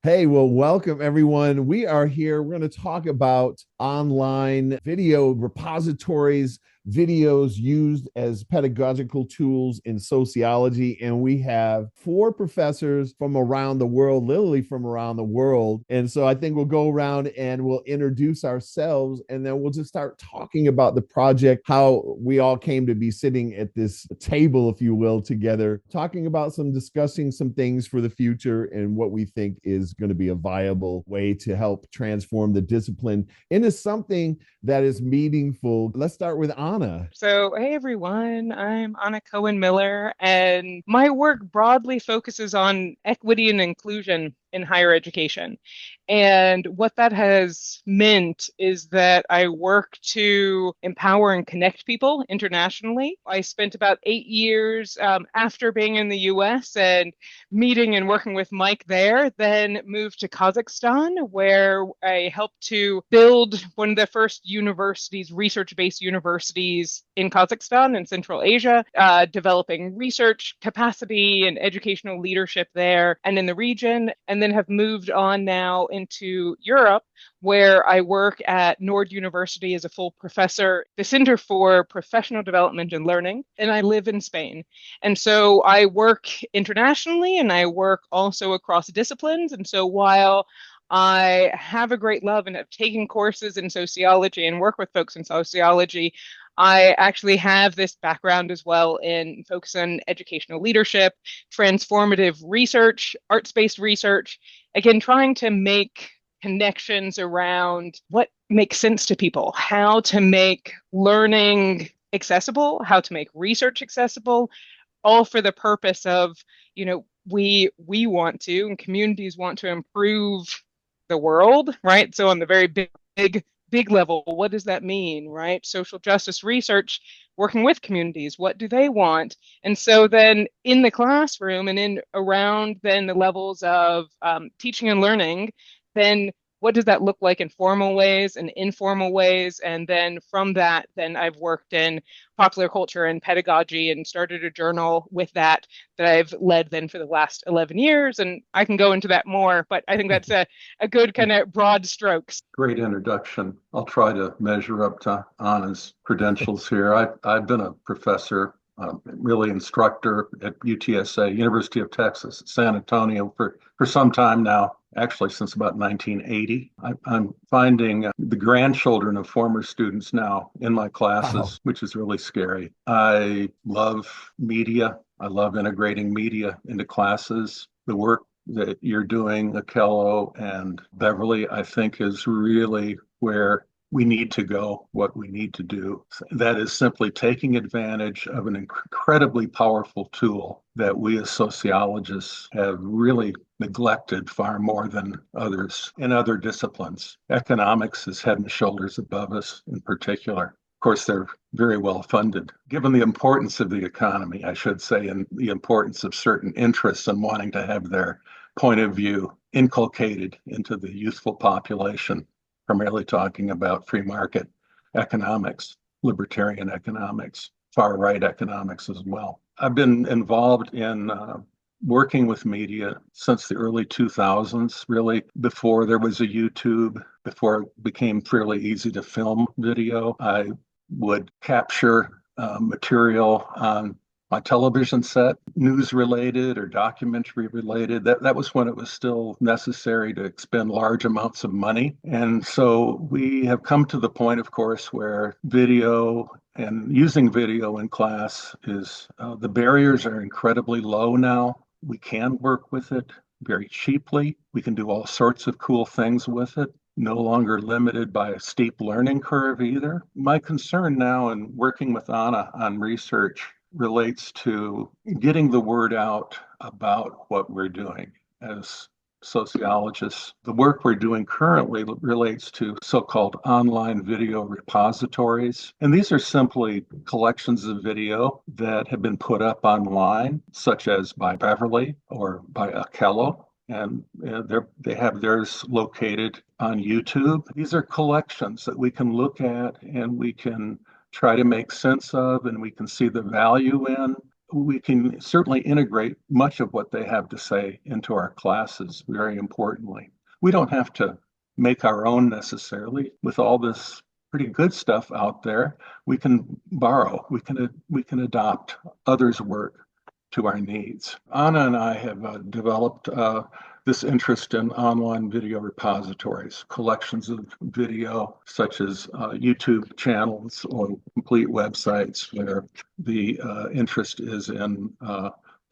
Hey, well, welcome everyone. We are here. We're going to talk about online video repositories, videos used as pedagogical tools in sociology. And we have four professors from around the world, literally from around the world. And so I think we'll go around and we'll introduce ourselves and then we'll just start talking about the project, how we all came to be sitting at this table, if you will, together, talking about discussing some things for the future and what we think is going to be a viable way to help transform the discipline into something that is meaningful. Let's start with Anna. So, hey everyone, I'm Anna CohenMiller, and my work broadly focuses on equity and inclusion in higher education. And what that has meant is that I work to empower and connect people internationally. I spent about 8 years after being in the US and meeting and working with Mike there, then moved to Kazakhstan, where I helped to build one of the first universities, research-based universities in Kazakhstan and Central Asia, developing research capacity and educational leadership there and in the region, and then have moved on now into Europe, where I work at Nord University as a full professor, the Center for Professional Development and Learning, and I live in Spain. And so I work internationally and I work also across disciplines. And so while I have a great love and have taken courses in sociology and work with folks in sociology, I actually have this background as well in focus on educational leadership, transformative research, arts-based research, again, trying to make connections around what makes sense to people, how to make learning accessible, how to make research accessible, all for the purpose of, we want to and communities want to improve the world, right? So on the very big level, what does that mean, right? Social justice research, working with communities, what do they want? And so then in the classroom and in around then the levels of teaching and learning, then what does that look like in formal ways and informal ways? And then from that, then I've worked in popular culture and pedagogy and started a journal with that I've led then for the last 11 years. And I can go into that more, but I think that's a good kind of broad strokes. Great introduction. I'll try to measure up to Anna's credentials here. I've been a professor, really instructor at UTSA, University of Texas, San Antonio for some time now, actually since about 1980. I'm finding the grandchildren of former students now in my Wow. classes, which is really scary. I love media. I love integrating media into classes. The work that you're doing, Akello and Beverly, I think is really where we need to go, what we need to do. That is simply taking advantage of an incredibly powerful tool that we as sociologists have really neglected far more than others in other disciplines. Economics is head and shoulders above us in particular. Of course, they're very well funded. Given the importance of the economy, I should say, and the importance of certain interests and wanting to have their point of view inculcated into the youthful population, primarily talking about free market economics, libertarian economics, far right economics as well. I've been involved in working with media since the early 2000s, really before there was a YouTube, before it became fairly easy to film video. I would capture material on my television set, news related or documentary related. That was when it was still necessary to expend large amounts of money. And so we have come to the point, of course, where video and using video in class is the barriers are incredibly low now. We can work with it very cheaply. We can do all sorts of cool things with it. No longer limited by a steep learning curve either. My concern now in working with Anna on research relates to getting the word out about what we're doing as sociologists. The work we're doing currently relates to so-called online video repositories. And these are simply collections of video that have been put up online, such as by Beverly or by Akello. And they have theirs located on YouTube. These are collections that we can look at and we can try to make sense of and we can see the value in. we can certainly integrate much of what they have to say into our classes, very importantly. We don't have to make our own necessarily. With all this pretty good stuff out there, we can borrow, we can adopt others' work to our needs. Anna and I have developed this interest in online video repositories, collections of video, such as YouTube channels or complete websites, where the interest is in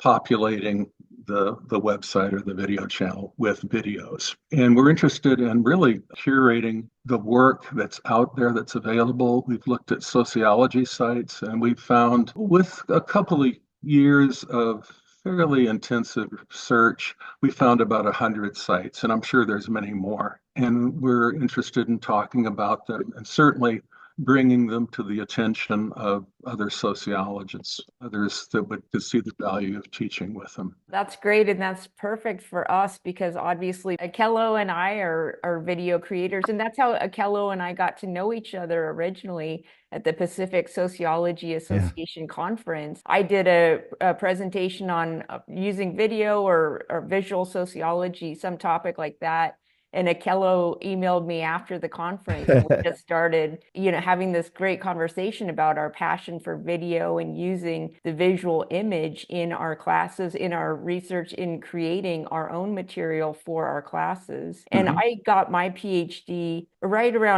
populating the website or the video channel with videos. And we're interested in really curating the work that's out there that's available. We've looked at sociology sites, and we've found, with a couple of years of fairly intensive search, we found about 100 sites, and I'm sure there's many more. And we're interested in talking about them and certainly bringing them to the attention of other sociologists, others that would see the value of teaching with them. That's great, and that's perfect for us because obviously Akello and I are video creators, and that's how Akello and I got to know each other originally at the Pacific Sociology Association conference. I did a presentation on using video or visual sociology, some topic like that. And Akello emailed me after the conference, and we just started, having this great conversation about our passion for video and using the visual image in our classes, in our research, in creating our own material for our classes. And I got my PhD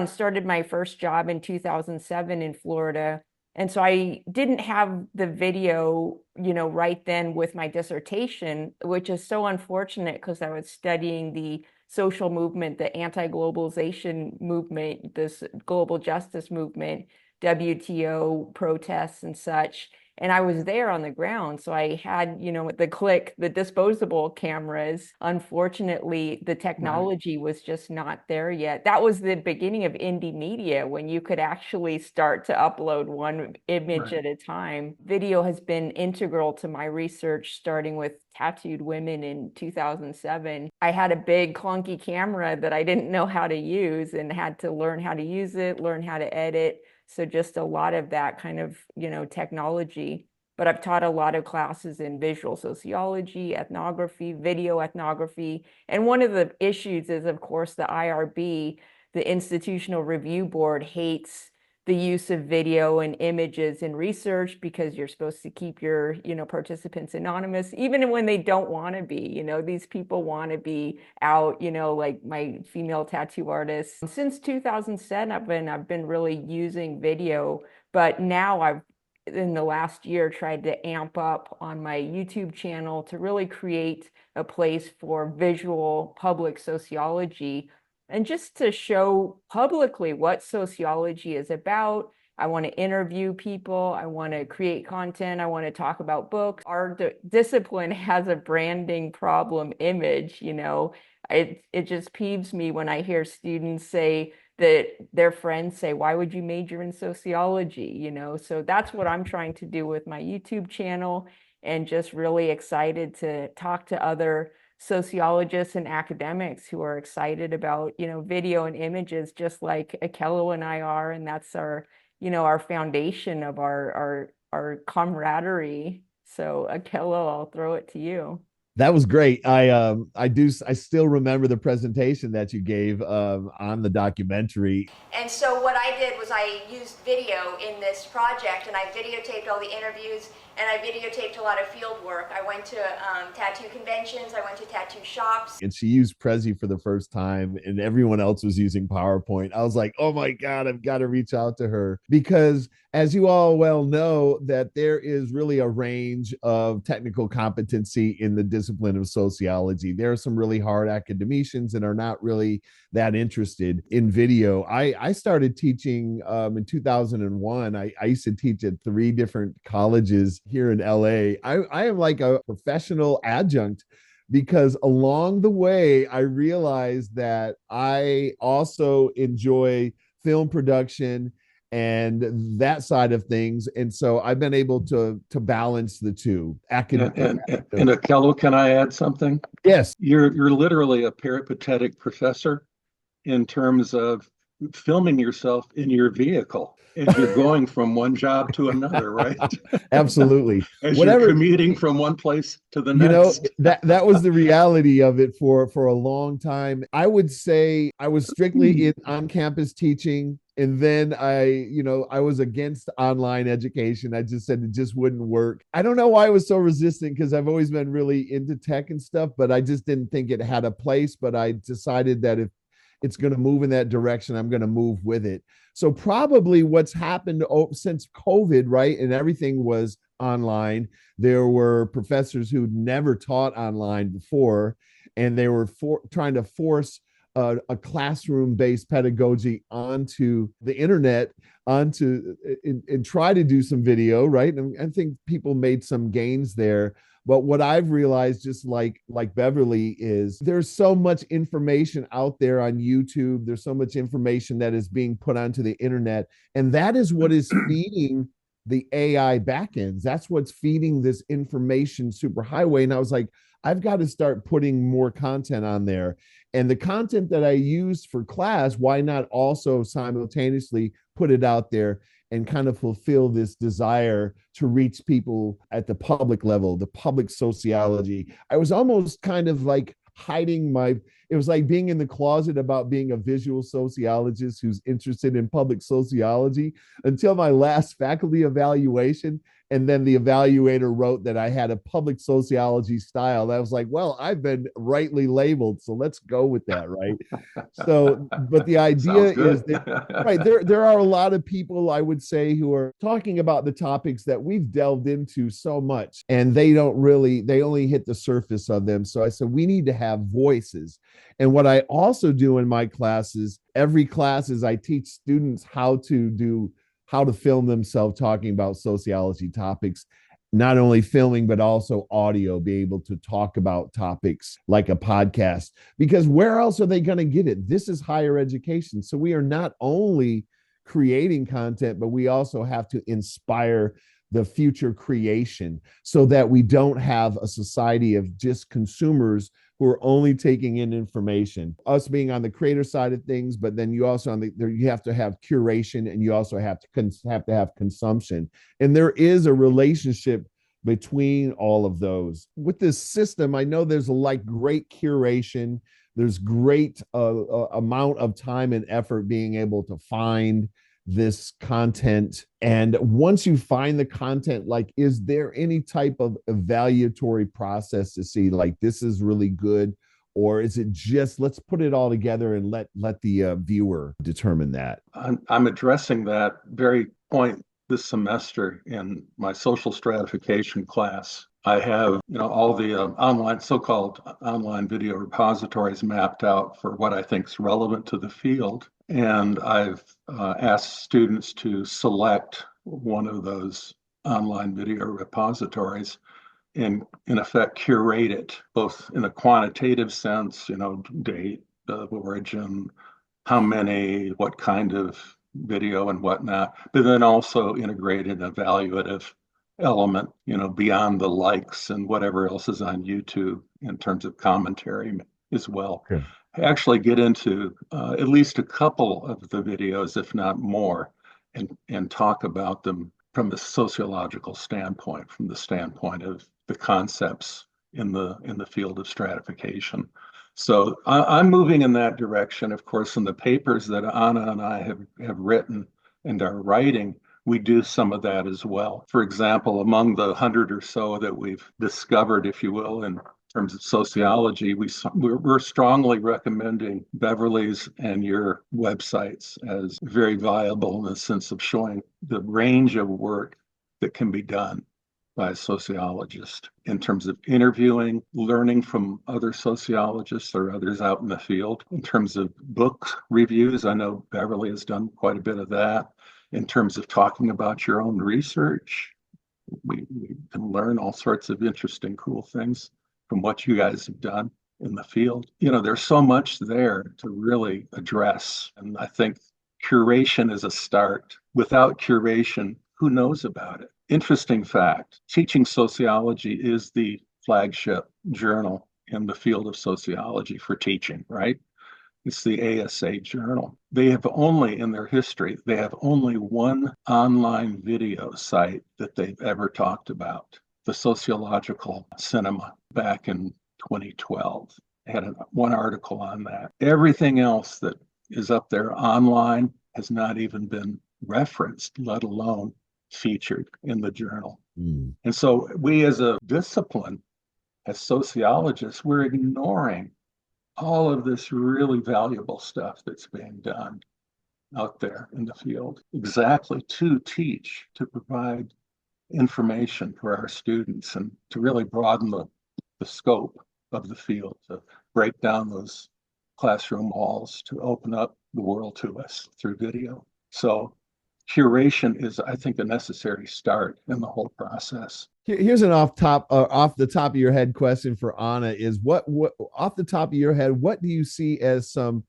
started my first job in 2007 in Florida. And so I didn't have the video, right then with my dissertation, which is so unfortunate because I was studying the social movement, the anti-globalization movement, this global justice movement, WTO protests and such. And I was there on the ground. So I had, the disposable cameras. Unfortunately, the technology was just not there yet. That was the beginning of indie media, when you could actually start to upload one image at a time. Video has been integral to my research, starting with tattooed women in 2007. I had a big clunky camera that I didn't know how to use and had to learn how to use it, learn how to edit. So just a lot of that kind of, technology. But I've taught a lot of classes in visual sociology, ethnography, video ethnography. And one of the issues is, of course, the IRB, the Institutional Review Board, hates the use of video and images in research because you're supposed to keep your, participants anonymous, even when they don't want to be. These people want to be out, like my female tattoo artist. Since 2007, I've been really using video, but now I've, in the last year, tried to amp up on my YouTube channel to really create a place for visual public sociology, and just to show publicly what sociology is about. I want to interview people. I want to create content. I want to talk about books. Our discipline has a branding problem image, It just peeves me when I hear students say that their friends say, why would you major in sociology? So that's what I'm trying to do with my YouTube channel, and just really excited to talk to other sociologists and academics who are excited about, video and images, just like Akello and I are. And that's our, our foundation of our camaraderie. So Akello, I'll throw it to you. That was great. I still remember the presentation that you gave on the documentary. And so what I did was I used video in this project, and I videotaped all the interviews, and I videotaped a lot of field work. I went to tattoo conventions, I went to tattoo shops. And she used Prezi for the first time, and everyone else was using PowerPoint. I was like, oh my God, I've got to reach out to her, because as you all well know, that there is really a range of technical competency in the discipline of sociology. There are some really hard academicians that are not really that interested in video. I started teaching in 2001. I used to teach at 3 different colleges here in LA. I am like a professional adjunct, because along the way, I realized that I also enjoy film production and that side of things. And so I've been able to balance the two. And Akello, can I add something? Yes. You're literally a peripatetic professor in terms of filming yourself in your vehicle as you're going from one job to another, right? Absolutely. As Whatever, you're commuting from one place to the you know, next. that was the reality of it for a long time. I would say I was strictly in on campus teaching, and then I was against online education. I just said it just wouldn't work. I don't know why I was so resistant, because I've always been really into tech and stuff, but I just didn't think it had a place. But I decided that if it's going to move in that direction, I'm going to move with it. So probably what's happened since COVID, right, and everything was online, there were professors who'd never taught online before, and they were trying to force a classroom-based pedagogy onto the internet, and try to do some video, right? And I think people made some gains there. But what I've realized, just like Beverly, is there's so much information out there on YouTube. There's so much information that is being put onto the internet, and that is what is feeding the AI backends. That's what's feeding this information superhighway. And I was like, I've got to start putting more content on there. And the content that I use for class, why not also simultaneously put it out there and kind of fulfill this desire to reach people at the public level, the public sociology. I was almost kind of like hiding it was like being in the closet about being a visual sociologist who's interested in public sociology, until my last faculty evaluation. And then the evaluator wrote that I had a public sociology style. I was like, well, I've been rightly labeled, so let's go with that, right? So, but the idea is that, right, there are a lot of people, I would say, who are talking about the topics that we've delved into so much, and they only hit the surface of them. So I said, we need to have voices. And what I also do in my classes, every class, is I teach students how to film themselves talking about sociology topics, not only filming, but also audio, be able to talk about topics like a podcast, because where else are they going to get it? This is higher education. So we are not only creating content, but we also have to inspire the future creation, so that we don't have a society of just consumers who are only taking in information. Us being on the creator side of things, but then you also you have to have curation, and you also have to have consumption. And there is a relationship between all of those. With this system, I know there's great curation. There's great amount of time and effort being able to find this content. And once you find the content, is there any type of evaluatory process to see this is really good, or is it just let's put it all together and let the viewer determine that? I'm addressing that very point this semester in my social stratification class. I have all the so-called online video repositories mapped out for what I think is relevant to the field. And I've asked students to select one of those online video repositories and, in effect, curate it, both in a quantitative sense, date, origin, how many, what kind of video and whatnot, but then also integrate an evaluative element, beyond the likes and whatever else is on YouTube in terms of commentary as well. Okay. Actually get into at least a couple of the videos, if not more, and talk about them from the sociological standpoint, from the standpoint of the concepts in the field of stratification. So I'm moving in that direction. Of course, in the papers that Anna and I have written and are writing, we do some of that as well. For example, among the 100 or so that we've discovered, if you will, in terms of sociology, we're strongly recommending Beverly's and your websites as very viable in the sense of showing the range of work that can be done by a sociologist in terms of interviewing, learning from other sociologists or others out in the field. In terms of book reviews, I know Beverly has done quite a bit of that. In terms of talking about your own research, we can learn all sorts of interesting, cool things from what you guys have done in the field. There's so much there to really address. And I think curation is a start. Without curation, who knows about it? Interesting fact, Teaching Sociology is the flagship journal in the field of sociology for teaching, right? It's the ASA Journal. They have only, in their history, they have only one online video site that they've ever talked about, the Sociological Cinema, back in 2012. They had one article on that. Everything else that is up there online has not even been referenced, let alone featured in the journal. Mm. And so we as a discipline, as sociologists, we're ignoring all of this really valuable stuff that's being done out there in the field, exactly to teach, to provide information for our students and to really broaden the scope of the field, to break down those classroom walls, to open up the world to us through video. So curation is, I think, a necessary start in the whole process. Here's an off the top of your head question for Anna: is what off the top of your head, what do you see as some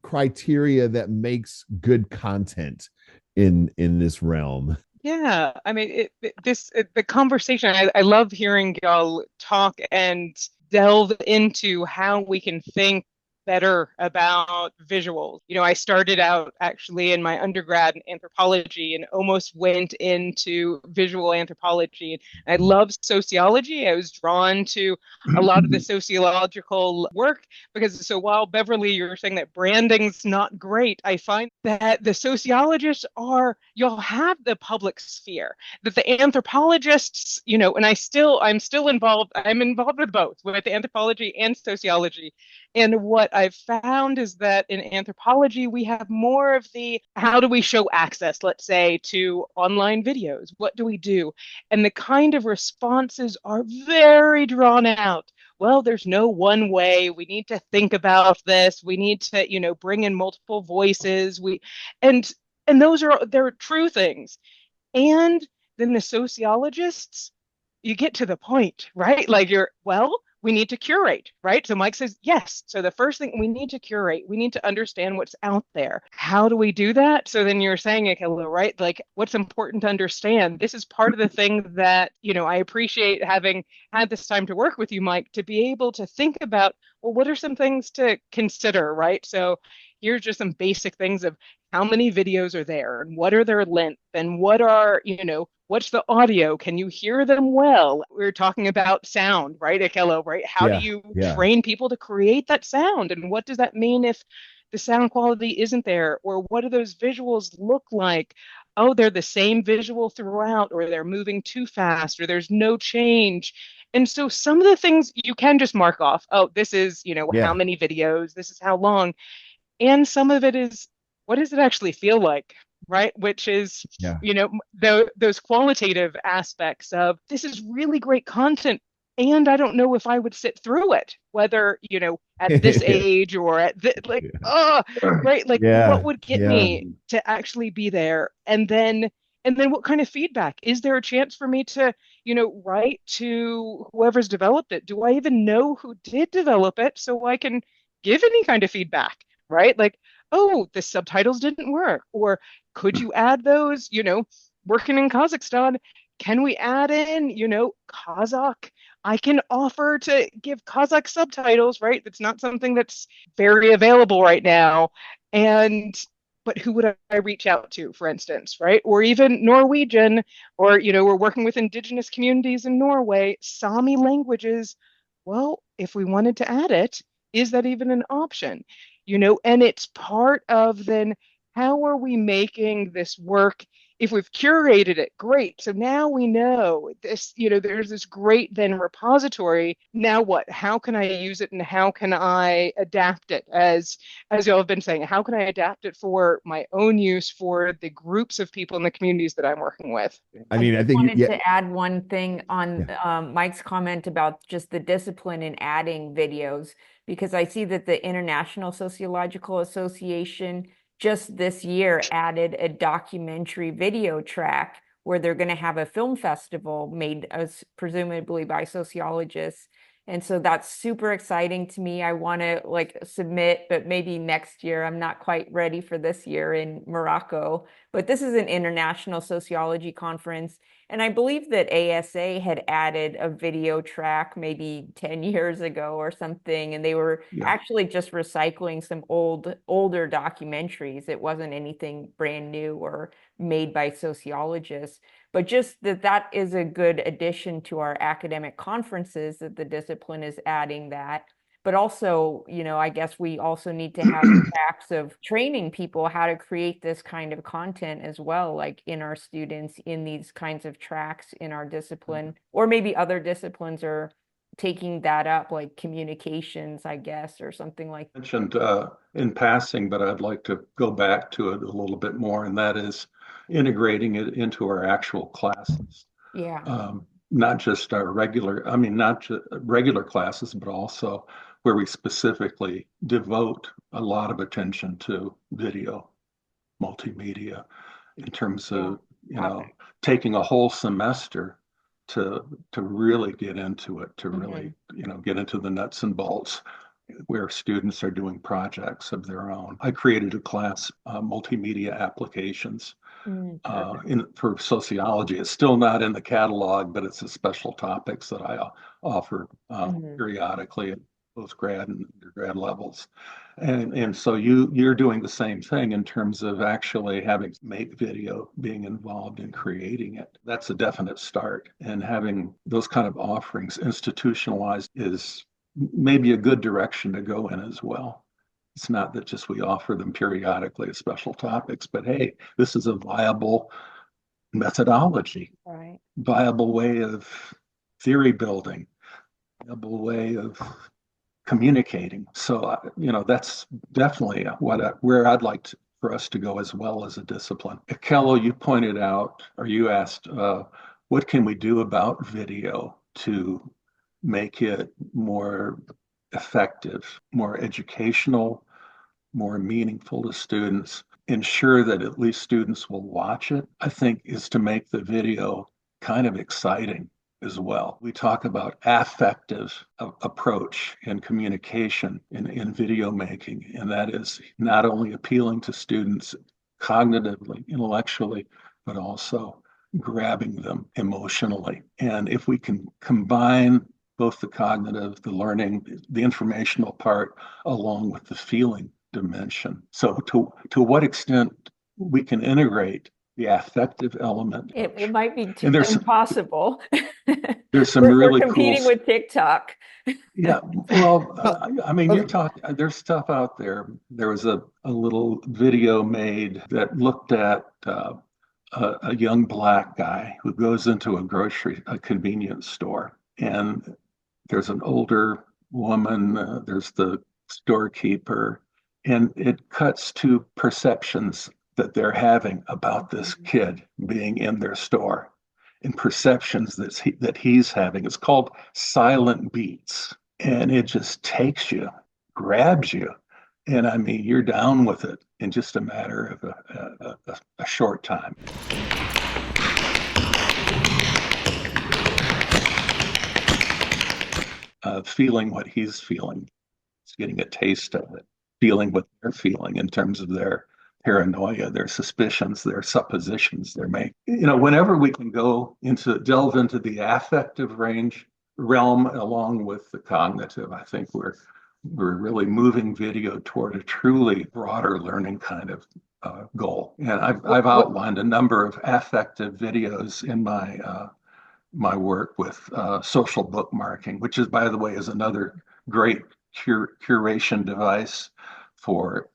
criteria that makes good content in this realm? Yeah, I mean, the conversation. I love hearing y'all talk and delve into how we can think better about visuals. You know, I started out actually in my undergrad in anthropology and almost went into visual anthropology. I love sociology. I was drawn to a lot of the sociological work because so while Beverly, you're saying that branding's not great, I find that the sociologists you'll have the public sphere, that the anthropologists, you know, and I'm still involved. I'm involved with both, with anthropology and sociology. And what I've found is that in anthropology, we have more of the how do we show access, let's say, to online videos? What do we do? And the kind of responses are very drawn out. Well, there's no one way. We need to think about this. We need to, you know, bring in multiple voices. And they're true things. And then the sociologists, you get to the point, right? Like we need to curate, right? So Mike says, yes. So the first thing we need to curate, we need to understand what's out there. How do we do that? So then you're saying, Akello, right? Like what's important to understand. This is part of the thing that, you know, I appreciate having had this time to work with you, Mike, to be able to think about, well, what are some things to consider, right? So here's just some basic things of how many videos are there and what are their length and what are, you know, what's the audio? Can you hear them well? We're talking about sound, right, Akello, right? How do you train people to create that sound? And what does that mean if the sound quality isn't there? Or what do those visuals look like? Oh, they're the same visual throughout, or they're moving too fast, or there's no change. And so some of the things you can just mark off. Oh, this is, you know, how many videos, this is how long. And some of it is, what does it actually feel like? Right? Which is, you know, those qualitative aspects of this is really great content. And I don't know if I would sit through it, whether, you know, at this age or at right. Like what would get me to actually be there? And then what kind of feedback? Is there a chance for me to, you know, write to whoever's developed it? Do I even know who did develop it so I can give any kind of feedback? Right? Like, oh, the subtitles didn't work. Or could you add those, you know, working in Kazakhstan? Can we add in, you know, Kazakh? I can offer to give Kazakh subtitles, right? That's not something that's very available right now. But who would I reach out to, for instance, right? Or even Norwegian, or, you know, we're working with indigenous communities in Norway, Sami languages. Well, if we wanted to add it, is that even an option? You know, and it's part of then how are we making this work? If we've curated it, great. So now we know this, you know, there's this great then repository. Now what? How can I use it and how can I adapt it? As y'all have been saying, how can I adapt it for my own use for the groups of people in the communities that I'm working with? I mean, I think wanted to add one thing on Mike's comment about just the discipline in adding videos, because I see that the International Sociological Association just this year added a documentary video track where they're going to have a film festival made presumably by sociologists And so that's super exciting to me. I want to like submit, but maybe next year. I'm not quite ready for this year in Morocco. But this is an international sociology conference. And I believe that ASA had added a video track maybe 10 years ago or something. And they were actually just recycling some older documentaries. It wasn't anything brand new or made by sociologists. But just that is a good addition to our academic conferences, that the discipline is adding that. But also, I guess we also need to have tracks of training people how to create this kind of content as well, like in our students, in these kinds of tracks in our discipline, or maybe other disciplines are taking that up, like communications, I guess, or something like that. Mentioned in passing, but I'd like to go back to it a little bit more, and that is integrating it into our actual classes. Yeah. Not just our not just regular classes, but also where we specifically devote a lot of attention to video, multimedia, in terms of, taking a whole semester to really get into it, to really, get into the nuts and bolts where students are doing projects of their own. I created a class, multimedia applications, for sociology. It's still not in the catalog, but it's a special topics that I offer periodically at postgrad and undergrad levels. And so you're doing the same thing in terms of actually having to make video, being involved in creating it. That's a definite start. And having those kind of offerings institutionalized is maybe a good direction to go in as well. It's not that just we offer them periodically as special topics, but hey, this is a viable methodology, viable way of theory building, viable way of communicating. So, that's definitely where I'd like for us to go as well as a discipline. Akello, you pointed out, or you asked, what can we do about video to make it more effective, more educational, more meaningful to students, ensure that at least students will watch it, I think is to make the video kind of exciting as well. We talk about affective approach and communication in video making, and that is not only appealing to students cognitively, intellectually, but also grabbing them emotionally. And if we can combine both the cognitive, the learning, the informational part, along with the feeling dimension. So to what extent we can integrate the affective element. It might be impossible. There's some really competing with TikTok. Yeah, well, there's stuff out there. There was a little video made that looked at a young Black guy who goes into a convenience store, and there's an older woman, there's the storekeeper, and it cuts to perceptions that they're having about this kid being in their store, and perceptions that he's having. It's called silent beats, and it just takes you, grabs you, and I mean, you're down with it in just a matter of a short time. Feeling what he's feeling, it's getting a taste of it, feeling what they're feeling in terms of their paranoia, their suspicions, their suppositions they're making. Whenever we can delve into the affective realm along with the cognitive, I think we're really moving video toward a truly broader learning kind of goal. And I've outlined a number of affective videos in my work with social bookmarking, which is, by the way, is another great curation device for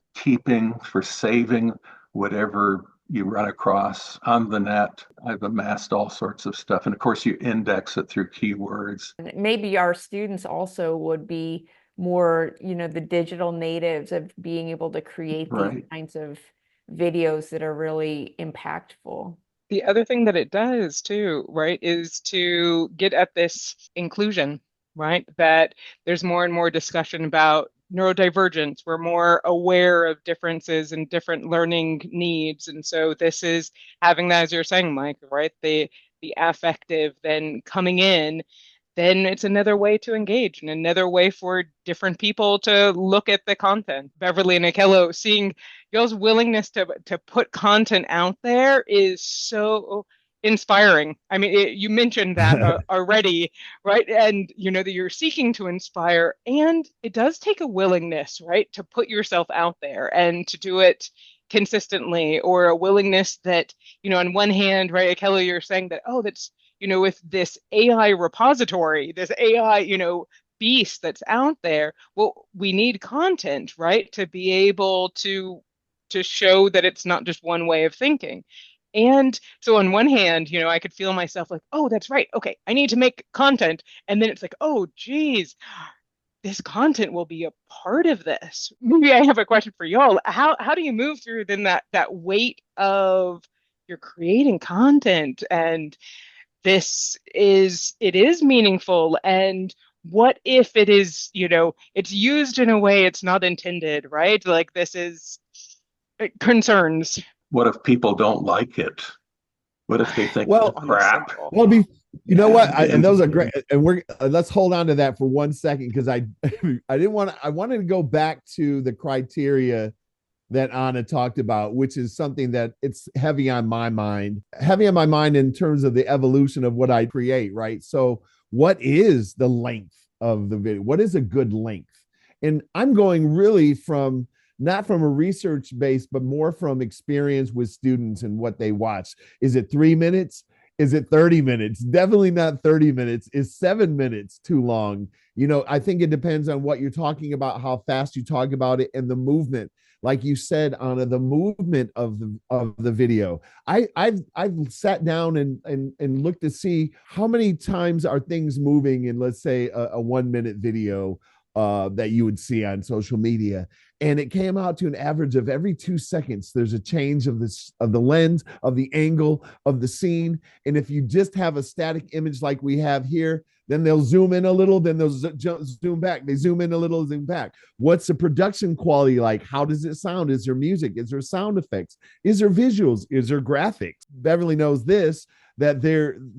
saving whatever you run across on the net. I've amassed all sorts of stuff. And of course, you index it through keywords. Maybe our students also would be more, the digital natives of being able to create these kinds of videos that are really impactful. The other thing that it does too, right, is to get at this inclusion, right? That there's more and more discussion about neurodivergence. We're more aware of differences and different learning needs. And so this is having that, as you're saying, Mike, right? The affective then coming in then it's another way to engage and another way for different people to look at the content. Beverly and Akello, seeing y'all's willingness to put content out there is so inspiring. I mean, you mentioned that already, right? And you know that you're seeking to inspire, and it does take a willingness, right, to put yourself out there and to do it consistently, or a willingness that, you know, on one hand, right, Akello, you're saying that, oh, that's, you know, with this AI repository, this AI, you know, beast that's out there. Well, we need content, right, to be able to show that it's not just one way of thinking. And so on one hand, you know, I could feel myself like, oh, that's right. Okay, I need to make content. And then it's like, oh, geez, this content will be a part of this. Maybe I have a question for y'all. How do you move through then that weight of you're creating content and it is meaningful, and what if it is, you know, it's used in a way it's not intended, right? Like this is concerns. What if people don't like it? What if they think Well, it's crap? Well, you know what? And those are great. And we're let's hold on to that for 1 second, because I didn't want to. I wanted to go back to the criteria that Anna talked about, which is something that it's heavy on my mind in terms of the evolution of what I create, right? So what is the length of the video? What is a good length? And I'm going really from, not from a research base, but more from experience with students and what they watch. Is it 3 minutes? Is it 30 minutes? Definitely not 30 minutes. Is 7 minutes too long? You know, I think it depends on what you're talking about, how fast you talk about it, and the movement. Like you said, Anna, the movement of the video. I've sat down and looked to see how many times are things moving in, let's say, a 1 minute video that you would see on social media. And it came out to an average of every 2 seconds, there's a change of the lens, of the angle, of the scene. And if you just have a static image like we have here, then they'll zoom in a little, then they'll zoom back. They zoom in a little, zoom back. What's the production quality like? How does it sound? Is there music? Is there sound effects? Is there visuals? Is there graphics? Beverly knows this, that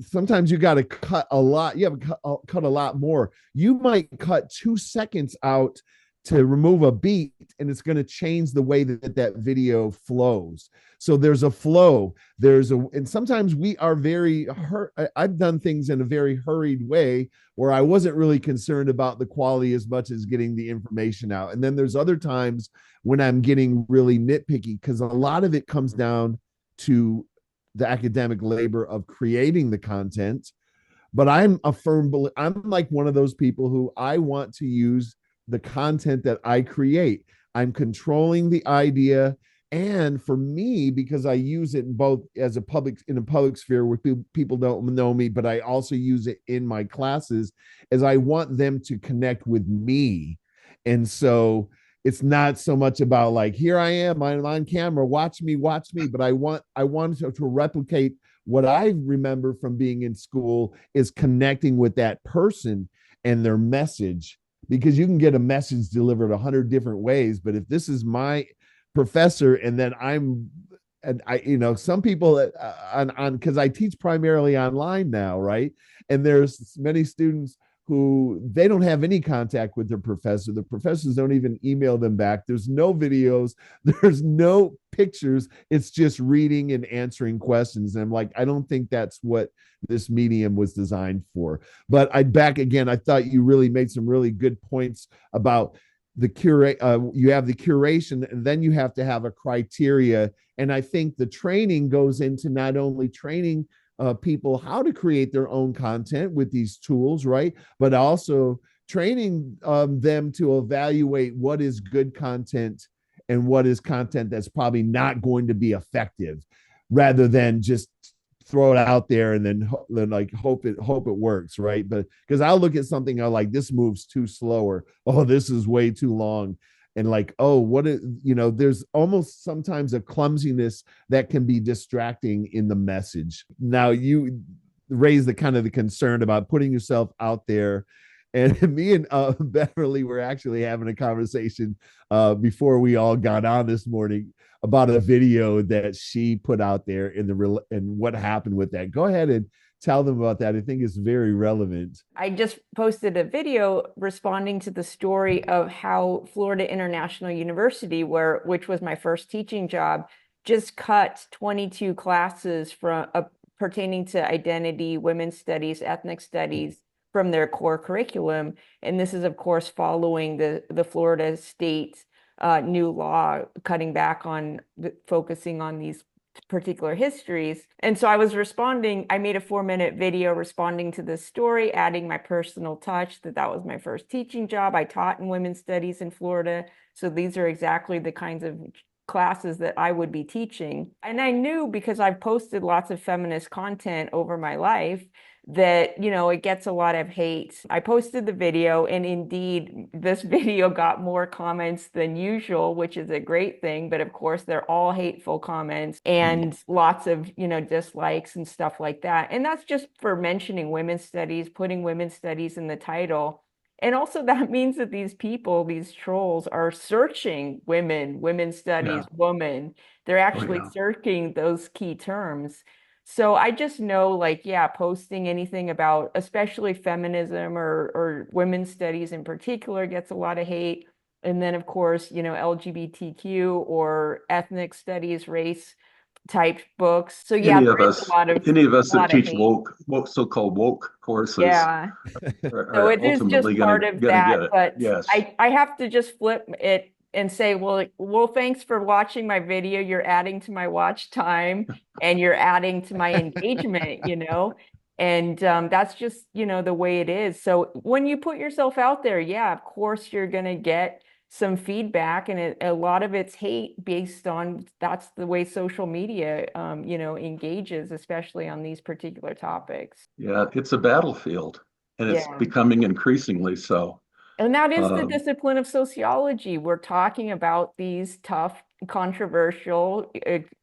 sometimes you got to cut a lot. You have to cut a lot more. You might cut 2 seconds out to remove a beat, and it's going to change the way that video flows. So there's a flow, and sometimes we are I've done things in a very hurried way where I wasn't really concerned about the quality as much as getting the information out. And then there's other times when I'm getting really nitpicky, because a lot of it comes down to the academic labor of creating the content. But I'm like one of those people who I want to use the content that I create. I'm controlling the idea. And for me, because I use it in both in a public sphere where people don't know me, but I also use it in my classes, as I want them to connect with me. And so it's not so much about like, here I am, I'm on camera, watch me, but I want to replicate what I remember from being in school, is connecting with that person and their message. Because you can get a message delivered 100 different ways, but if this is my professor, and then some people because I teach primarily online now, right? And there's many students who they don't have any contact with their professor. The professors don't even email them back. There's no videos, there's no pictures. It's just reading and answering questions. And I'm like, I don't think that's what this medium was designed for. But I thought you really made some really good points about the you have the curation, and then you have to have a criteria. And I think the training goes into not only training people how to create their own content with these tools, right? But also training them to evaluate what is good content and what is content that's probably not going to be effective, rather than just throw it out there and then like hope it works, right? But because I'll look at something, I'm like, this moves too slow, or oh, this is way too long. And like, oh, there's almost sometimes a clumsiness that can be distracting in the message. Now you raise the concern about putting yourself out there. And me and Beverly were actually having a conversation before we all got on this morning about a video that she put out there and what happened with that. Go ahead and tell them about that. I think it's very relevant. I just posted a video responding to the story of how Florida International University, which was my first teaching job, just cut 22 classes from pertaining to identity, women's studies, ethnic studies from their core curriculum. And this is, of course, following the Florida state new law cutting back on focusing on these particular histories. And so I was responding, I made a 4-minute video responding to this story, adding my personal touch that was my first teaching job. I taught in women's studies in Florida. So these are exactly the kinds of classes that I would be teaching. And I knew, because I've posted lots of feminist content over my life, that, it gets a lot of hate. I posted the video, and indeed, this video got more comments than usual, which is a great thing. But of course, they're all hateful comments and lots of, dislikes and stuff like that. And that's just for mentioning women's studies, putting women's studies in the title. And also that means that these people, these trolls, are searching women's studies, woman. They're actually searching those key terms. So I just know, posting anything about especially feminism or women's studies in particular gets a lot of hate. And then, of course, LGBTQ or ethnic studies, race type books. So any of there's us, a lot of that teach hate. woke, so-called woke courses, Yeah. So it is just part of that, but yes. I have to just flip it and say, well, thanks for watching my video. You're adding to my watch time and you're adding to my engagement, and that's just, the way it is. So when you put yourself out there, of course, you're going to get some feedback, and a lot of it's hate based on that's the way social media, engages, especially on these particular topics. Yeah, it's a battlefield, and it's becoming increasingly so. And that is the discipline of sociology. We're talking about these tough, controversial,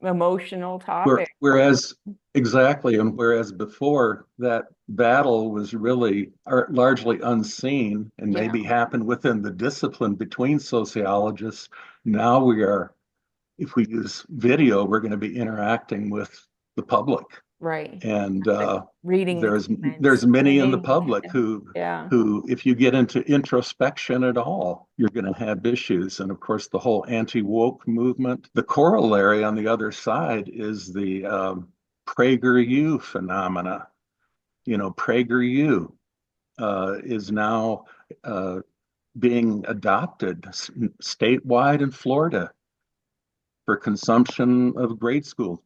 emotional topics. Whereas before, that battle was really largely unseen and maybe happened within the discipline between sociologists. Now if we use video, we're going to be interacting with the public. Right. And reading there's many in the public who if you get into introspection at all, you're going to have issues. And of course, the whole anti-woke movement. The corollary on the other side is the PragerU phenomena. PragerU is now being adopted statewide in Florida for consumption of grade school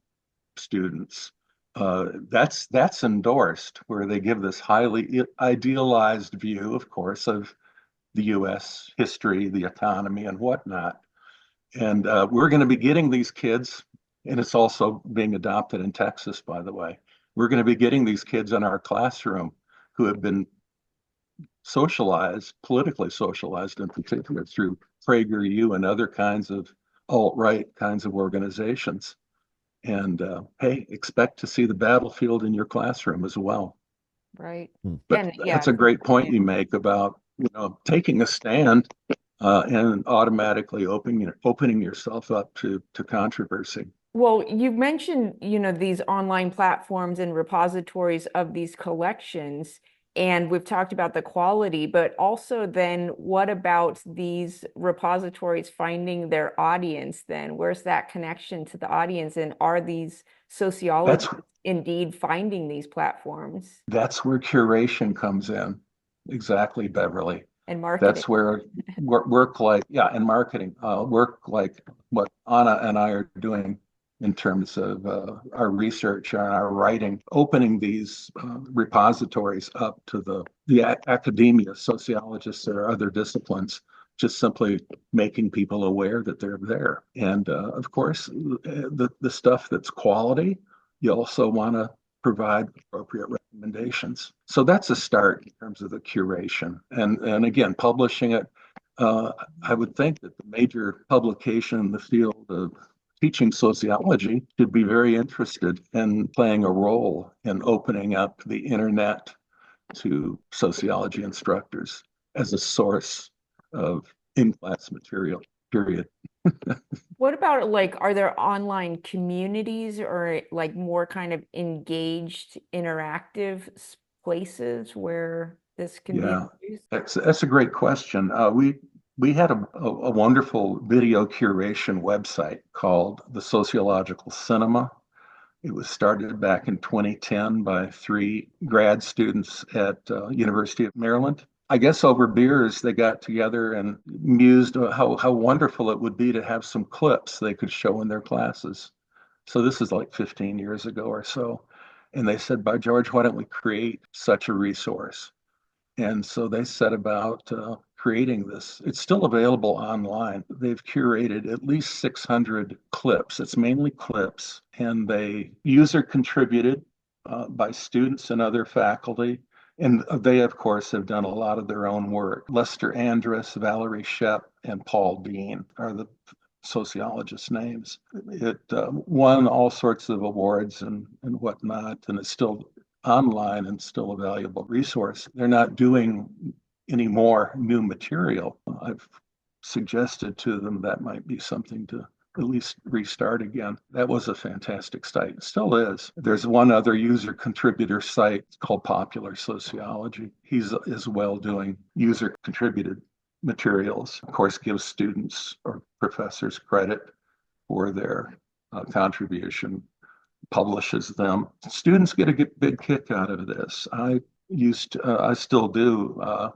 students. That's endorsed, where they give this highly idealized view, of course, of the U.S. history, the economy, and whatnot. And we're going to be getting these kids, and it's also being adopted in Texas, by the way. We're going to be getting these kids in our classroom who have been socialized, politically socialized in particular, through PragerU and other kinds of alt-right kinds of organizations. And hey, expect to see the battlefield in your classroom as well. Right. But that's a great point you make about taking a stand and automatically opening yourself up to controversy. Well, you mentioned these online platforms and repositories of these collections, and we've talked about the quality, but also then what about these repositories finding their audience then? Where's that connection to the audience? And are these sociologists indeed finding these platforms? That's where curation comes in. Exactly, Beverly. And marketing. That's where work like, and marketing, work like what Anna and I are doing in terms of our research and our writing, opening these repositories up to the academia, sociologists or other disciplines, just simply making people aware that they're there. And of course, the stuff that's quality, you also want to provide appropriate recommendations. So that's a start in terms of the curation. And again, publishing it, I would think that the major publication in the field of teaching sociology should be very interested in playing a role in opening up the internet to sociology instructors as a source of in-class material, period. What about like, are there online communities or like more kind of engaged, interactive places where this can be Yeah, used? that's a great question. We had a wonderful video curation website called the Sociological Cinema. It was started back in 2010 by three grad students at University of Maryland. I guess over beers, they got together and mused how wonderful it would be to have some clips they could show in their classes. So this is like 15 years ago or so. And they said, by George, why don't we create such a resource? And so they set about creating this. It's still available online. They've curated at least 600 clips. It's mainly clips, and they user contributed by students and other faculty. And they, of course, have done a lot of their own work. Lester Andrus, Valerie Shep, and Paul Dean are the sociologist names. It won all sorts of awards and whatnot, and it's still online and still a valuable resource. They're not doing any more new material. I've suggested to them that might be something to at least restart again. That was a fantastic site. It still is. There's one other user contributor site called Popular Sociology. He's as well doing user contributed materials. Of course, gives students or professors credit for their contribution, publishes them. Students get a big kick out of this. I still do,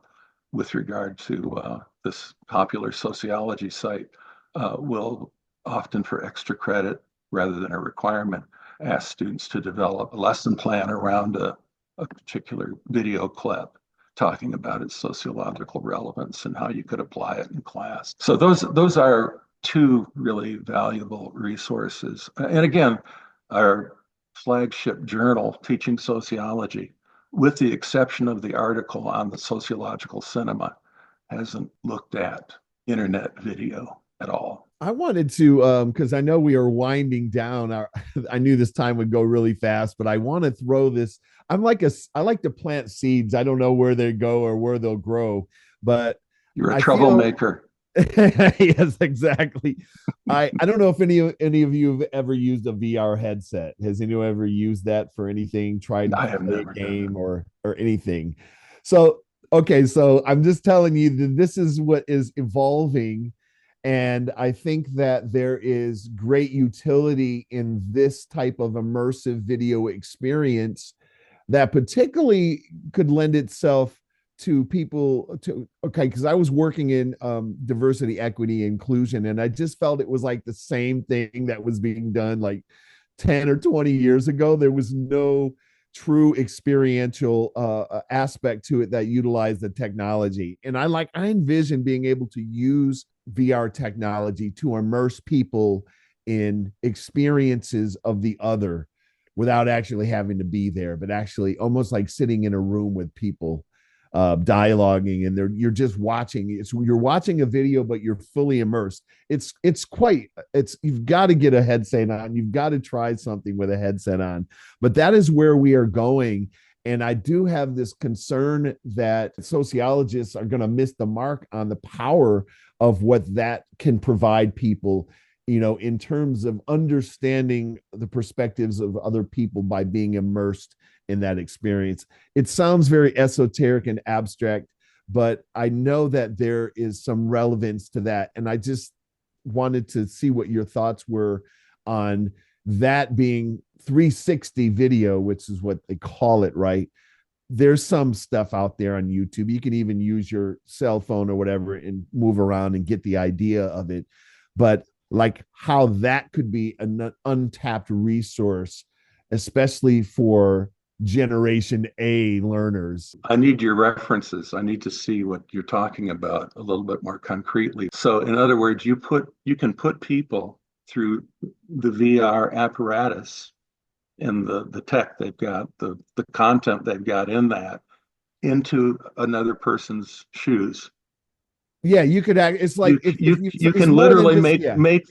with regard to this Popular Sociology site, will often for extra credit rather than a requirement, ask students to develop a lesson plan around a particular video clip talking about its sociological relevance and how you could apply it in class. So those are two really valuable resources. And again, our flagship journal, Teaching Sociology, with the exception of the article on the sociological cinema, hasn't looked at internet video at all. I wanted to, because I know we are winding down. I knew this time would go really fast, but I want to throw this. I like to plant seeds. I don't know where they go or where they'll grow, but you're a troublemaker. Yes, exactly. I don't know if any of you have ever used a VR headset. Has anyone ever used that for anything? Tried I have to play never a game or anything. So okay, so I'm just telling you that this is what is evolving. And I think that there is great utility in this type of immersive video experience that particularly could lend itself to people to, okay, because I was working in diversity, equity, inclusion, and I just felt it was like the same thing that was being done like 10 or 20 years ago. There was no true experiential aspect to it that utilized the technology. And I envision being able to use VR technology to immerse people in experiences of the other without actually having to be there, but actually almost like sitting in a room with people dialoguing, and you're just watching. You're watching a video, but you're fully immersed. You've got to get a headset on. You've got to try something with a headset on. But that is where we are going. And I do have this concern that sociologists are going to miss the mark on the power of what that can provide people, in terms of understanding the perspectives of other people by being immersed in that experience. It sounds very esoteric and abstract, but I know that there is some relevance to that. And I just wanted to see what your thoughts were on that being 360 video, which is what they call it, right? There's some stuff out there on YouTube. You can even use your cell phone or whatever and move around and get the idea of it. But like how that could be an untapped resource, especially for Generation A learners. I need your references. I need to see what you're talking about a little bit more concretely. So in other words, you can put people through the VR apparatus and the tech they've got, the content they've got in that, into another person's shoes. Yeah, you could act. It's like you can literally make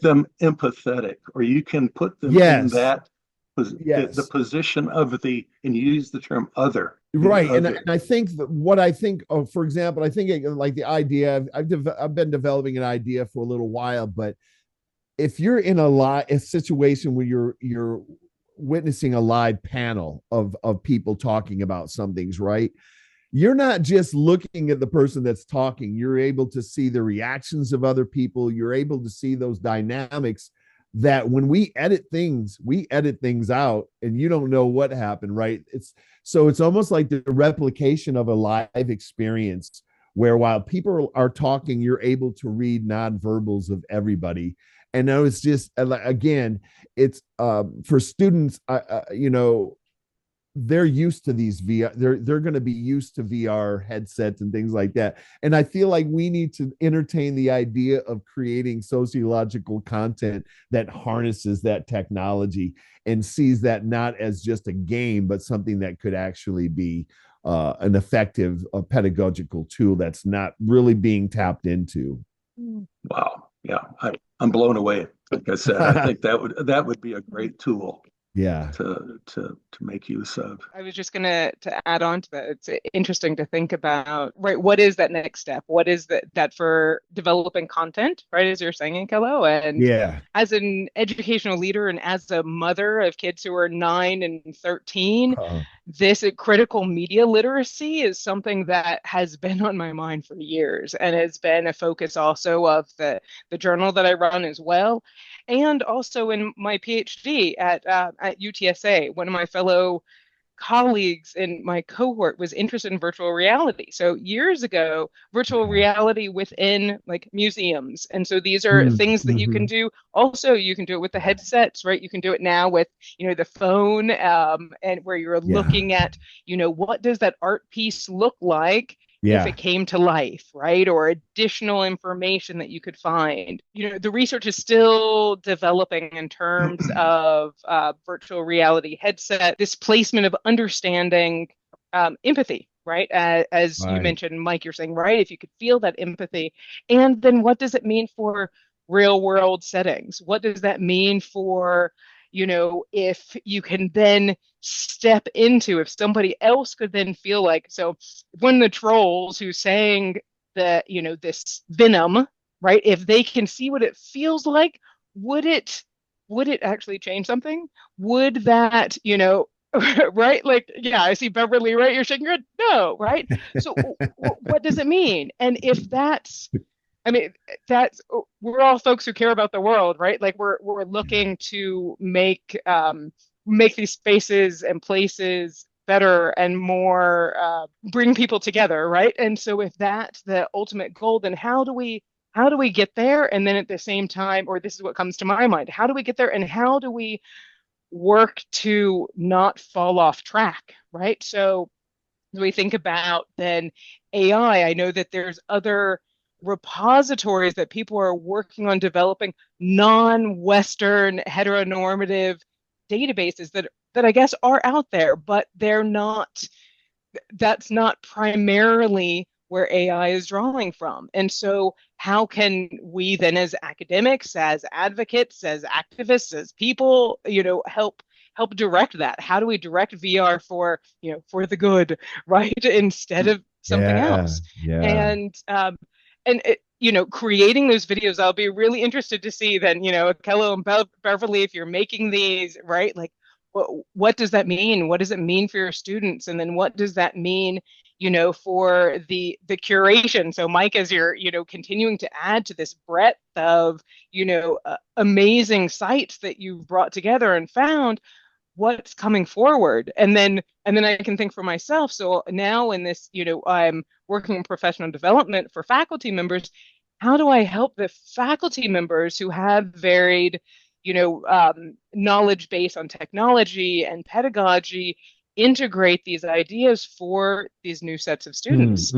them empathetic, or you can put them in that the position of the, and you use the term other. Right. And I think for example, I think like the idea, I've been developing an idea for a little while, but if you're in a situation where you're witnessing a live panel of people talking about some things, right? You're not just looking at the person that's talking. You're able to see the reactions of other people. You're able to see those dynamics that when we edit things out and you don't know what happened, right? It's almost like the replication of a live experience where while people are talking, you're able to read nonverbals of everybody. And now it's just, again, it's for students, they're used to these VR. They're going to be used to VR headsets and things like that. And I feel like we need to entertain the idea of creating sociological content that harnesses that technology and sees that not as just a game, but something that could actually be an effective pedagogical tool that's not really being tapped into. Wow. Yeah, I'm blown away. Like I said, I think that would be a great tool. Yeah. To make use of. I was just gonna to add on to that. It's interesting to think about, right? What is that next step? What is that for developing content, right? As you're saying, Akello, and yeah, as an educational leader and as a mother of kids who are 9 and 13, this critical media literacy is something that has been on my mind for years and has been a focus also of the journal that I run as well. And also in my PhD at UTSA, one of my fellow colleagues in my cohort was interested in virtual reality. So years ago, virtual reality within like museums. And so these are things that you can do. Also, you can do it with the headsets, right? You can do it now with, the phone, and where you're looking at, what does that art piece look like if it came to life, right? Or additional information that you could find. The research is still developing in terms of virtual reality headset, displacement of understanding empathy, right? As you mentioned, Mike, you're saying, right, if you could feel that empathy, and then what does it mean for real world settings? What does that mean for, if you can then step into, if somebody else could then feel like, so one of the trolls who's saying that, this venom, right, if they can see what it feels like, would it actually change something? Would that, right? Like, yeah, I see Beverly, right? You're shaking your head. No, right? So what does it mean? And if that's, we're all folks who care about the world, right? Like we're looking to make these spaces and places better and more, bring people together, right? And so if that's the ultimate goal, then how do we get there? And then at the same time, or this is what comes to my mind, how do we get there and how do we work to not fall off track, right? So when we think about then AI, I know that there's other repositories that people are working on developing non-Western heteronormative databases that I guess are out there, but that's not primarily where AI is drawing from. And so how can we then as academics, as advocates, as activists, as people, help direct that? How do we direct VR for the good, right? Instead of something else. And creating those videos, I'll be really interested to see then, Akello and Beverly, if you're making these, right? Like, what does that mean? What does it mean for your students? And then what does that mean, for the curation? So Mike, as you're, continuing to add to this breadth of, amazing sites that you've brought together and found, what's coming forward? And then I can think for myself. So now in this, I'm working in professional development for faculty members. How do I help the faculty members who have varied, knowledge base on technology and pedagogy integrate these ideas for these new sets of students?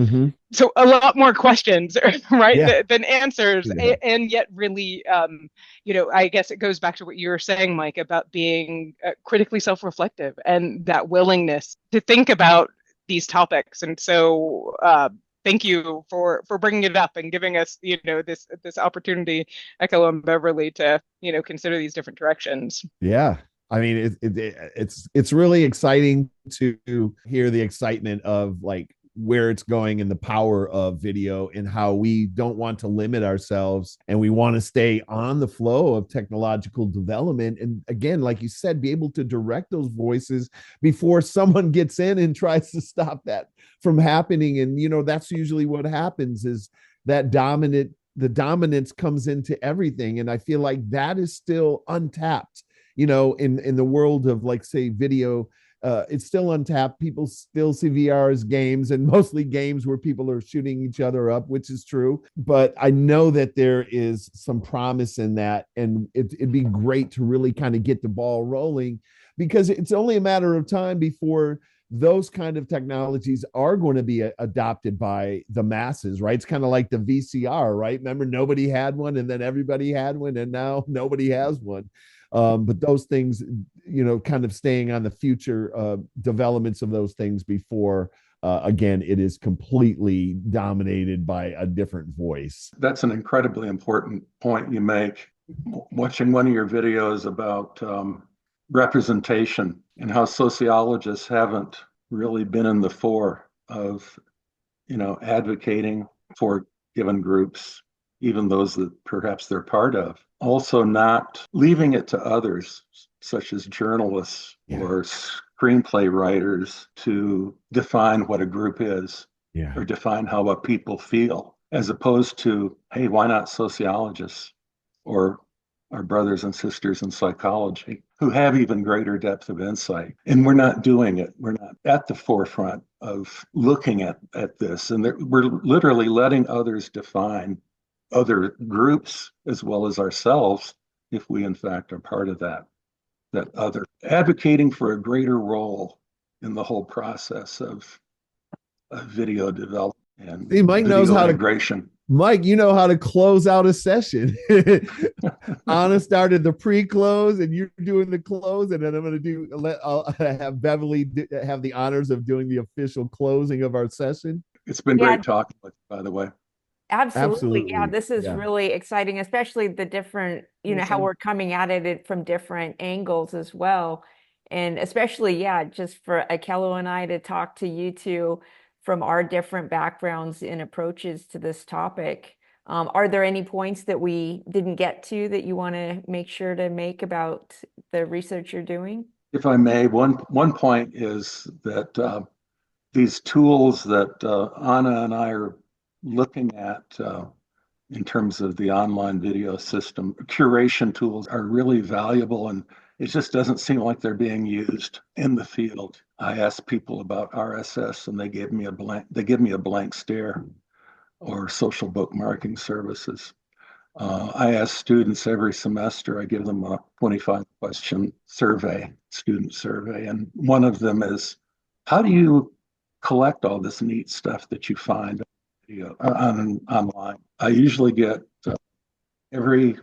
So a lot more questions, right, than answers, and yet really, I guess it goes back to what you were saying, Mike, about being critically self-reflective and that willingness to think about these topics. And so thank you for bringing it up and giving us, this opportunity, Akello and Beverly, to, consider these different directions. Yeah. I mean, it's really exciting to hear the excitement of like where it's going and the power of video and how we don't want to limit ourselves and we want to stay on the flow of technological development. And again, like you said, be able to direct those voices before someone gets in and tries to stop that from happening. And, that's usually what happens is that the dominance comes into everything. And I feel like that is still untapped, in the world of, like, say, video. It's still untapped. People still see VR as games, and mostly games where people are shooting each other up, which is true. But I know that there is some promise in that, and it'd be great to really kind of get the ball rolling, because it's only a matter of time before those kind of technologies are going to be adopted by the masses, right? It's kind of like the VCR, right? Remember, nobody had one, and then everybody had one, and now nobody has one. But those things, kind of staying on the future developments of those things before, again, it is completely dominated by a different voice. That's an incredibly important point you make. Watching one of your videos about representation and how sociologists haven't really been in the fore of, advocating for given groups, even those that perhaps they're part of. Also, not leaving it to others, such as journalists or screenplay writers, to define what a group is or define how a people feel, as opposed to, hey, why not sociologists or our brothers and sisters in psychology who have even greater depth of insight? And we're not doing it. We're not at the forefront of looking at this. And we're literally letting others define other groups as well as ourselves, if we in fact are part of that other. Advocating for a greater role in the whole process of video development and Mike knows how integration. Mike, you know how to close out a session. Anna started the pre-close, and you're doing the close, and then I'll have Beverly have the honors of doing the official closing of our session. It's been great talking with you, by the way. Absolutely. Yeah, this is really exciting, especially the different, how we're coming at it from different angles as well. And especially, just for Akello and I to talk to you two from our different backgrounds and approaches to this topic. Are there any points that we didn't get to that you want to make sure to make about the research you're doing? If I may, one point is that these tools that Anna and I are looking at in terms of the online video system, curation tools are really valuable, and it just doesn't seem like they're being used in the field. I asked people about RSS, and they give me a blank stare, or social bookmarking services. I ask students every semester, I give them a 25-question student survey, and one of them is, how do you collect all this neat stuff that you find online? I usually get every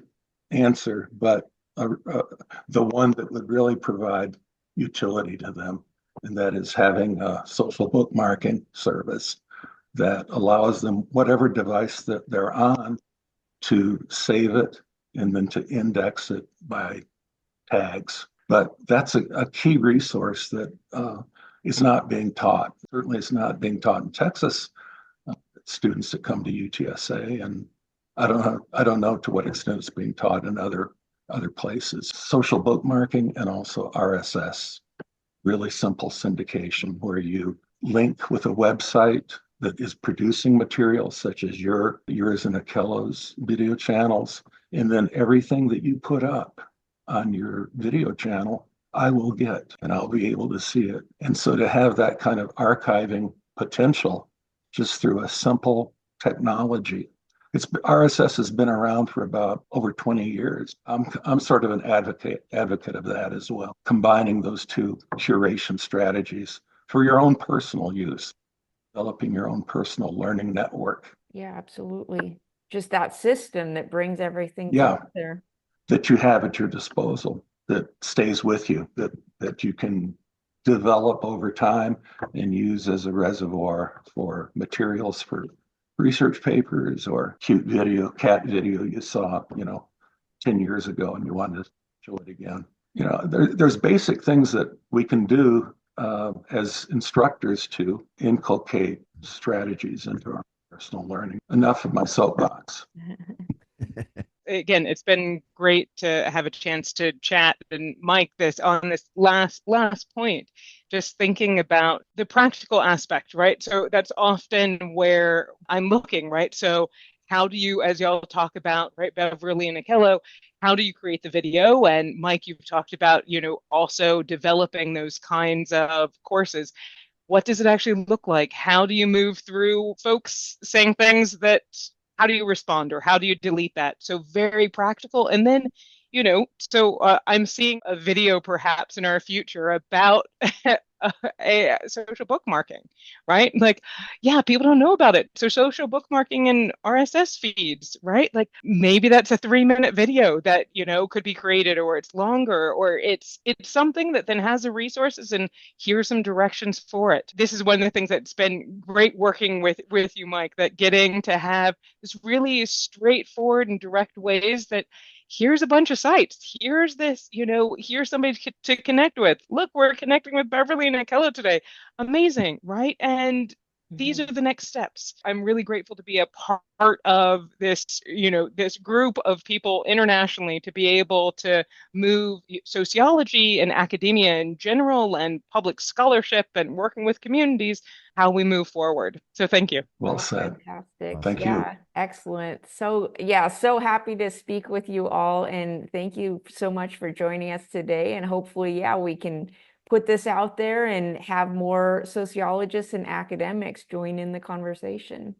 answer, but the one that would really provide utility to them, and that is having a social bookmarking service that allows them, whatever device that they're on, to save it and then to index it by tags. But that's a key resource that is not being taught. Certainly it's not being taught in Texas. Students that come to UTSA, and I don't know to what extent it's being taught in other places. Social bookmarking and also RSS, really simple syndication where you link with a website that is producing material such as yours and Akello's video channels, and then everything that you put up on your video channel, I will get, and I'll be able to see it. And so to have that kind of archiving potential just through a simple technology. RSS has been around for about over 20 years. I'm sort of an advocate of that as well, combining those two curation strategies for your own personal use, developing your own personal learning network. Yeah, absolutely. Just that system that brings everything together. That you have at your disposal, that stays with you, that you can develop over time and use as a reservoir for materials for research papers or cat video you saw, 10 years ago and you wanted to show it again. There's basic things that we can do as instructors to inculcate strategies into our personal learning. Enough of my soapbox. Again, it's been great to have a chance to chat. And Mike, this on this last point, just thinking about the practical aspect, right? So that's often where I'm looking, right? So how do you, as y'all talk about, right, Beverly and Akello, how do you create the video? And Mike, you've talked about, also developing those kinds of courses. What does it actually look like? How do you move through folks saying things that, how do you respond or how do you delete that? So very practical. And then, I'm seeing a video perhaps in our future about a social bookmarking, right? Like, yeah, people don't know about it. So social bookmarking and RSS feeds, right? Like maybe that's a 3-minute video that, could be created, or it's longer, or it's something that then has the resources and here's some directions for it. This is one of the things that's been great working with you, Mike, that getting to have this really straightforward and direct ways that here's a bunch of sites. Here's this, here's somebody to connect with. Look, we're connecting with Beverly and Akello today. Amazing, right? And these are the next steps. I'm really grateful to be a part of this, this group of people internationally to be able to move sociology and academia in general and public scholarship and working with communities, how we move forward. So thank you. Well said. Fantastic. Thank you. you. Excellent. So yeah, so happy to speak with you all, and thank you so much for joining us today. And hopefully, we can put this out there and have more sociologists and academics join in the conversation.